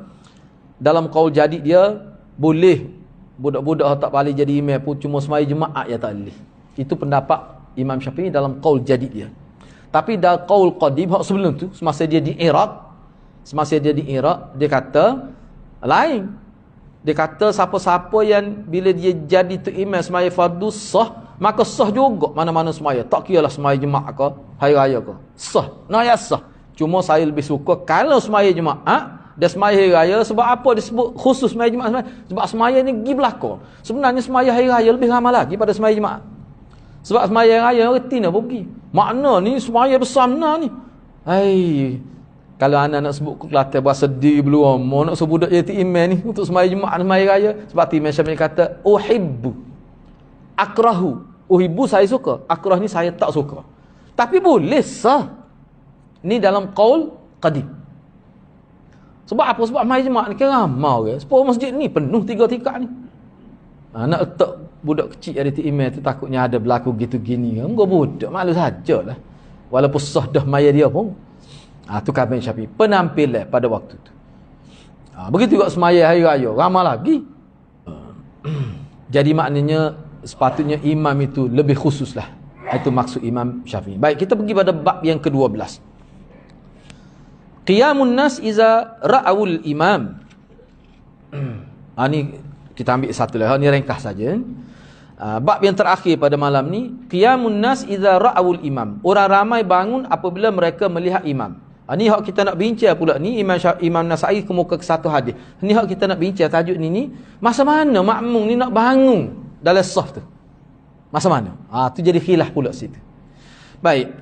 dalam qaul jadid dia, boleh budak-budak tak boleh jadi imam pun, cuma semaya Jumaat ya tak boleh. Itu pendapat Imam Syafi'i dalam qaul jadid dia. Tapi dalam qaul qadim hak sebelum tu, semasa dia di Iraq, dia kata lain. Dia kata siapa-siapa yang bila dia jadi tu imam semaya fardu sah, maka sah juga mana-mana semaya. Tak kiralah semaya Jumaat ke hari raya ke. Sah. Ya sah. Cuma saya lebih suka kalau semaya Jumaat dan semaya hari raya. Sebab apa disebut khusus semaya Jumaat? Sebab semaya ni pergi belakang. Sebenarnya semaya hari raya lebih ramai lagi pada semaya Jumaat. Sebab semaya hari raya reti nak pergi. Makna ni semaya besar ni. Kalau anak nak sebut Kelantan bahasa sedih belum, mau nak sebut budak jadi imam ni untuk semaya Jumaat semaya raya, sebab Imam Syafi'i kata uhibbu akrahu. Uhibbu saya suka, akrah ni saya tak suka. Tapi boleh sah. Ni dalam qaul qadim. Sebab apa? Sebab semaya Jumaat ni kan ramai ke. Sebab masjid ni penuh 3 tingkat ni. Nak letak budak kecil ada imam tu takutnya ada berlaku gitu gini. Enggak budak, malu sajalah. Walaupun sah dah maya dia pun. Tu kata Syafi'i, penampilan pada waktu tu. Begitu juga semaya hari raya, ramai lagi. Jadi maknanya sepatutnya imam itu lebih khususlah. Itu maksud Imam Syafi'i. Baik, kita pergi pada bab yang ke-12. Qiyamun nas iza ra'awul imam. Ni kita ambil satu lah, ni ringkas saja. Bab yang terakhir pada malam ni, qiyamun nas iza ra'awul imam. Orang ramai bangun apabila mereka melihat imam. Ni hak kita nak bincang pula ni, Imam Nasai kemuka ke satu hadis. Ni hak kita nak bincang tajuk ni masa mana makmum ni nak bangun dalam saf tu. Masa mana? Tu jadi khilaf pula situ. Baik.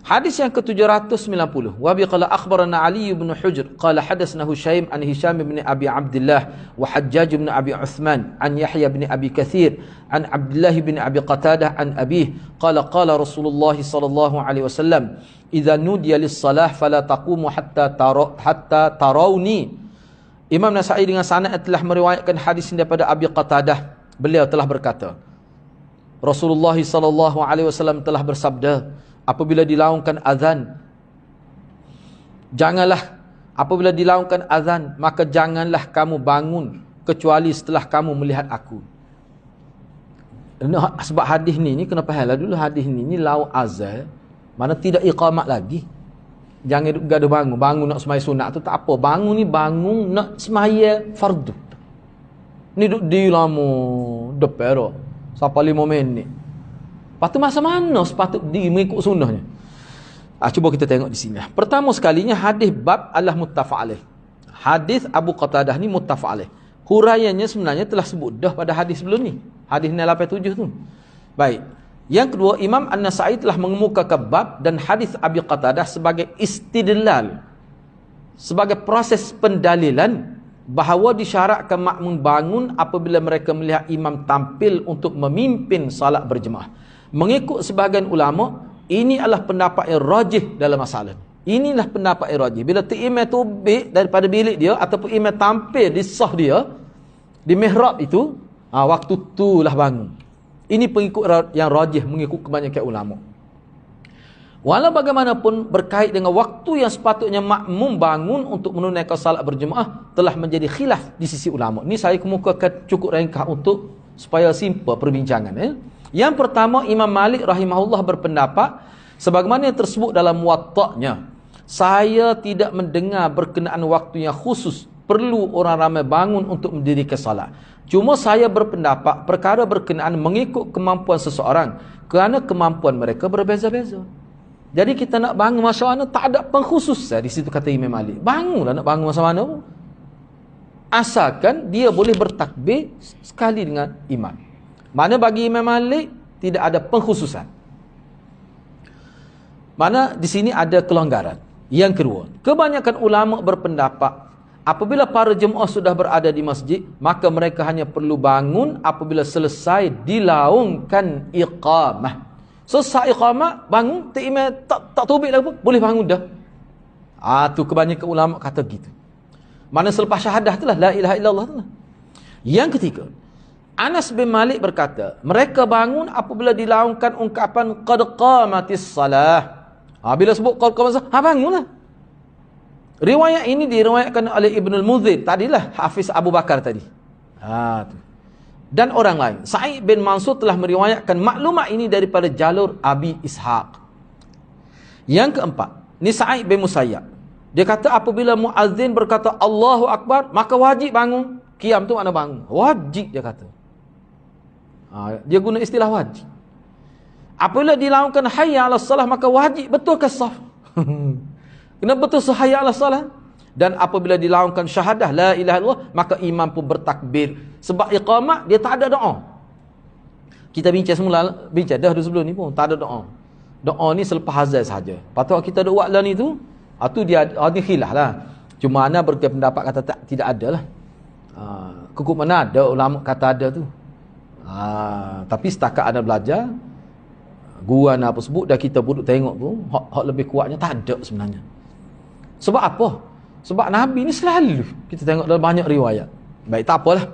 Hadis yang ke-790. Wa bi qala akhbarana Ali bin Hujr qala hadatsana Hushaim an Hisham bin Abi Abdullah wa Hajjaj bin Abi Uthman an Yahya bin Abi Kathir an Abdullah bin Abi Qatadah an Abih qala qala Rasulullah sallallahu alaihi wasallam idza nudiya lis-salah fala taqumu hatta tarawni. Imam Nasai dengan sanad telah meriwayatkan hadis ini daripada Abi Qatadah. Beliau telah berkata, Rasulullah sallallahu alaihi wasallam telah bersabda, apabila dilaungkan azan, apabila dilaungkan azan, maka janganlah kamu bangun kecuali setelah kamu melihat aku. Sebab hadis ni kena fahamlah dulu, hadis ni lau azan, mana tidak iqamat lagi. Jangan gaduh bangun nak semaya sunat tu tak apa. Bangun nak semaya fardu. Ni duduk di lama depan sampai 5 minit. Lepas tu masa mana sepatut mengikut sunnahnya? Cuba kita tengok di sini. Pertama sekalinya hadis bab adalah muttafaq alaih. Hadis Abu Qatadah ni muttafaq alaih. Huraiannya sebenarnya telah sebut dah pada hadis sebelum ni. Hadis 87 tu. Baik. Yang kedua, Imam An-Nasai telah mengemukakan bab dan hadis Abi Qatadah sebagai istidlal, sebagai proses pendalilan bahawa disyaratkan makmum bangun apabila mereka melihat imam tampil untuk memimpin salat berjemaah. Mengikut sebahagian ulama, ini adalah pendapat yang rajih dalam masalah. Inilah pendapat yang rajih. Bila imam tu daripada bilik dia ataupun imam tampil di sah dia, di mihrab itu, waktu itulah bangun. Ini pengikut yang rajih mengikut kebanyakan ulama. Walau bagaimanapun berkait dengan waktu yang sepatutnya makmum bangun untuk menunaikan salat berjemaah telah menjadi khilaf di sisi ulama. Ini saya kemukakan cukup ringkas untuk supaya simple perbincangan. Yang pertama, Imam Malik rahimahullah berpendapat sebagaimana yang tersebut dalam Muwatta'nya, saya tidak mendengar berkenaan waktu yang khusus perlu orang ramai bangun untuk mendirikan salat. Cuma saya berpendapat perkara berkenaan mengikut kemampuan seseorang, kerana kemampuan mereka berbeza-beza. Jadi kita nak bangun masa mana tak ada pengkhususan di situ, kata Imam Malik. Bangunlah nak bangun masa mana pun. asalkan dia boleh bertakbir sekali dengan imam. Mana bagi Imam Malik tidak ada pengkhususan. Mana di sini ada kelonggaran. Yang kedua, kebanyakan ulama berpendapat apabila para jemaah sudah berada di masjid, maka mereka hanya perlu bangun apabila selesai dilaungkan iqamah. Selesai iqamah, bangun, tak tubik lagi pun, boleh bangun dah. Tu kebanyakan ulama kata gitu. Mana selepas syahadah itulah, la ilaha illallah itulah. Yang ketiga, Anas bin Malik berkata, mereka bangun apabila dilaungkan ungkapan qad qamatis salah. Bila sebut qad qamatis salah, bangunlah. Riwayat ini diriwayatkan oleh Ibnul Mudhir, tadilah Hafiz Abu Bakar tadi. Tu. Dan orang lain. Sa'id bin Mansur telah meriwayatkan maklumat ini daripada jalur Abi Ishaq. Yang keempat, ni Sa'id bin Musayyab. Dia kata apabila muazzin berkata Allahu Akbar, maka wajib bangun. Qiyam tu makna bangun. Wajib dia kata. Dia guna istilah wajib. Apabila dilaungkan hayya 'alas salah, maka wajib betul ke saf. Kena betul hayya 'alas salah. Dan apabila dilaungkan syahadah la ilaha illallah, maka imam pun bertakbir. Sebab iqamah dia tak ada doa. Kita bincang semula, bincang dah sebelum ni pun tak ada doa. Doa ni selepas azan saja. Patut kita ada buat lah ni tu. Tu dia ni khilaf lah. Cuma ana berpendapat kata tidak ada lah. Kukuk mana ada ulama kata ada tu. Tapi setakat ana belajar, gua ana apa sebut dah kita duduk tengok tu, hak lebih kuatnya tak ada sebenarnya. Sebab apa? Sebab Nabi ni selalu kita tengok dalam banyak riwayat. Baik, tak apalah.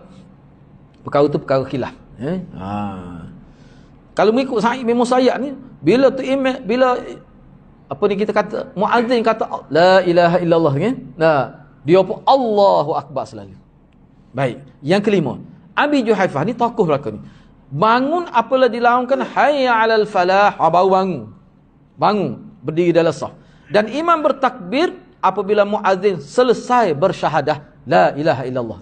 Perkara tu perkara khilaf. Kalau mengikut Sa'id bin Musayyab ni, bila tu imam, bila apa ni kita kata muazzin kata la ilaha illallah kan, dia pun Allahu Akbar selalu. Baik, yang kelima, Abi Juhaifah ni tokoh belaka ni, bangun apabila dilaungkan hayya 'alal falah, baru bangun berdiri dalam saf, dan imam bertakbir apabila muazzin selesai bersyahadah la ilaha illallah.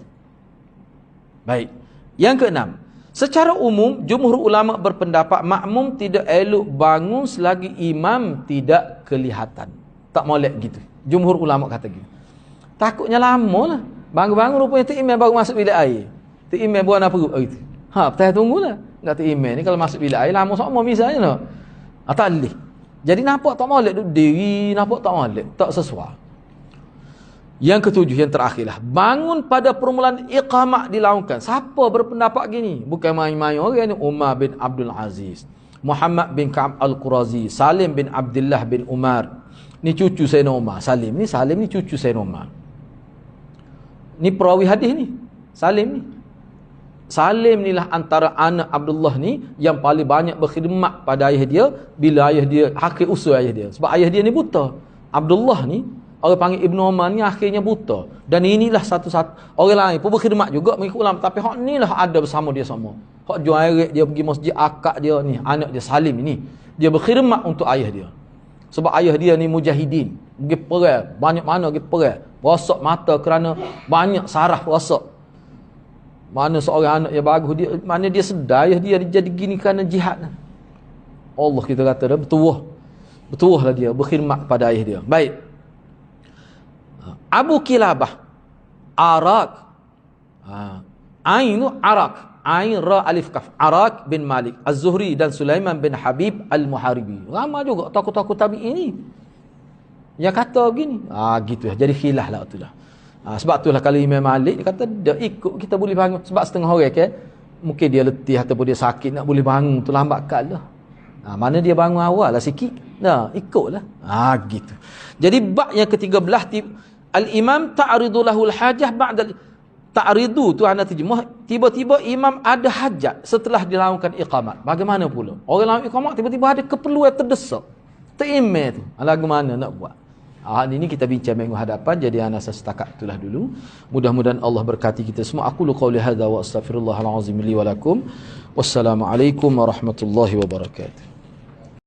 Baik, yang keenam, secara umum jumhur ulama berpendapat makmum tidak elok bangun selagi imam tidak kelihatan. Tak molek gitu. Jumhur ulama kata gitu. Takutnya lama lah. Bangun-bangun rupanya tu imam baru masuk bilik air. Tu imam buat apa gitu. Betul tunggulah. Enggak tu imam ni kalau masuk bilik air lama sama misalnya no. Tak boleh. Jadi nampak tak molek duduk diri, nampak tak molek, tak sesuai. Yang ketujuh, yang terakhirlah, bangun pada permulaan iqamah dilaungkan. Siapa berpendapat gini? Bukan main-main orang ni. Umar bin Abdul Aziz, Muhammad bin Ka'ab Al-Qurazi, Salim bin Abdullah bin Umar. Ni cucu Sayyidina Umar. Salim ni cucu Sayyidina Umar. Ni perawi hadis ni. Salim ni lah antara anak Abdullah ni yang paling banyak berkhidmat pada ayah dia bila ayah dia, hakik usul ayah dia. Sebab ayah dia ni buta. Abdullah ni, orang panggil Ibnu Umar ni akhirnya buta. Dan inilah satu-satu. Orang lain pun berkhidmat juga mengikut ulama. Tapi hak ni lah ada bersama dia semua. Hak jual air, dia pergi masjid, akak dia ni, anak dia Salim ni, dia berkhidmat untuk ayah dia. Sebab ayah dia ni mujahidin. Pergi perang. Banyak mana pergi perang. Rosak mata kerana banyak saraf rosak. Mana seorang anak yang bagus, dia, mana dia sedar ayah dia jadi gini kerana jihad. Allah kita kata dah betul lah dia berkhidmat pada ayah dia. Baik. Abu Kilabah Arak, Ain Arak, Ain Ra Alif Kaf, Arak bin Malik Az-Zuhri dan Sulaiman bin Habib Al-Muharibi. Ramai juga tokoh-tokoh tabi'in ini yang kata begini. Gitu lah. Jadi khilaf lah tu lah. Sebab itulah kalau Imam Malik dia kata dia ikut kita boleh bangun. Sebab setengah orang kan mungkin dia letih ataupun dia sakit, nak boleh bangun tu lambat kali lah. Mana dia bangun awal lah sikit, ikutlah. Gitu. Jadi bab yang ke-13, al-imam ta'ridu lahul hajah ba'da ta'ridu tu ana terjemah, tiba-tiba imam ada hajat setelah dilakukan iqamat. Bagaimana pula? Orang lawan iqamat tiba-tiba ada keperluan terdesak. Terimeh tu. Lagu mana nak buat? Ini kita bincang minggu hadapan. Jadi ana setakat itulah dulu. Mudah-mudahan Allah berkati kita semua. Aku qauli hadza wa astaghfirullahal azim li wa lakum. Wassalamualaikum warahmatullahi wabarakatuh.